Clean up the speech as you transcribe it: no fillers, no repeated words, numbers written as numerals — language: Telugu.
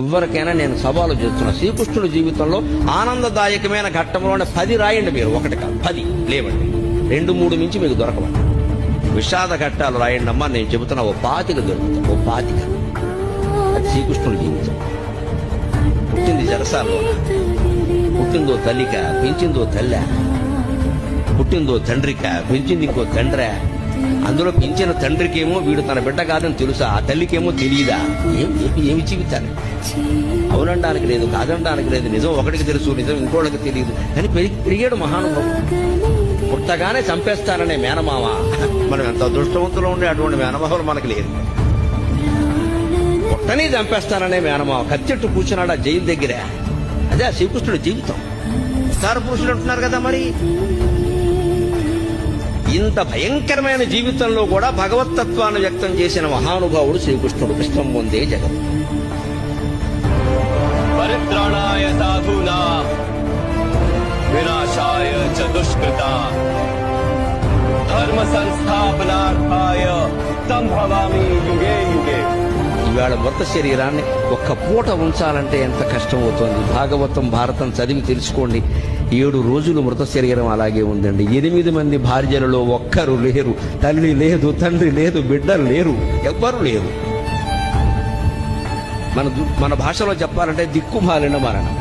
ఎవరికైనా నేను సవాలు చేస్తున్నా, శ్రీకృష్ణుడి జీవితంలో ఆనందదాయకమైన ఘట్టంలోనే 10 రాయండి. మీరు ఒకటి కాదు 10 లేవండి, 2-3 మించి మీకు దొరకవండి. విషాద ఘట్టాలు రాయండి అమ్మా, నేను చెబుతున్నా ఓ 25 దొరుకుతాయి. ఓ 25. అది శ్రీకృష్ణుడి జీవితం. పుట్టింది జలసాల్లో, పుట్టిందో తల్లిక, పెంచిందో తల్లె, పుట్టిందో తండ్రిక, పెంచింది ఇంకో తండ్రే. అందులో పెంచిన తండ్రికేమో వీడు తన బిడ్డ కాదని తెలుసా, ఆ తల్లికేమో తెలియదా? ఏమి జీవితాన్ని అవునడానికి లేదు, కాదనడానికి లేదు. నిజం ఒకటికి తెలుసు, నిజం ఇంకోళ్ళకి తెలియదు. కానీ పెరిగాడు మహానుభావుడు. పుట్టగానే చంపేస్తాననే మేనమామ. మనం ఎంత అదృష్టవంతులు ఉండే అటువంటి మేనమామలు మనకు లేదు. పుట్టని చంపేస్తాననే మేనమామ కత్తెట్టు కూర్చున్నాడు ఆ జైలు దగ్గర. అదే ఆ శ్రీకృష్ణుడి జీవితం. విస్తార పురుషులు అంటున్నారు కదా, మరి ఇంత భయంకరమైన జీవితంలో కూడా భగవత్తత్వాన్ని వ్యక్తం చేసిన మహానుభావుడు శ్రీకృష్ణుడు. కృష్ణం పొందే జగత్. పరిత్రాణాయ సాధూనాం వినాశాయ చ దుష్కృతాం ధర్మ సంస్థాపనార్థాయ సంభవామి యుగే యుగే. ఇవాళ మృత శరీరాన్ని ఒక్క పూట ఉంచాలంటే ఎంత కష్టం అవుతోంది. భాగవతం భారతం చదివి తెలుసుకోండి. 7 రోజులు మృత శరీరం అలాగే ఉందండి. 8 మంది భార్యలలో ఒక్కరు లేరు. తల్లి లేదు, తండ్రి లేదు, బిడ్డలు లేరు, ఎవ్వరు లేరు. మన భాషలో చెప్పాలంటే దిక్కుమాలిన మరణం.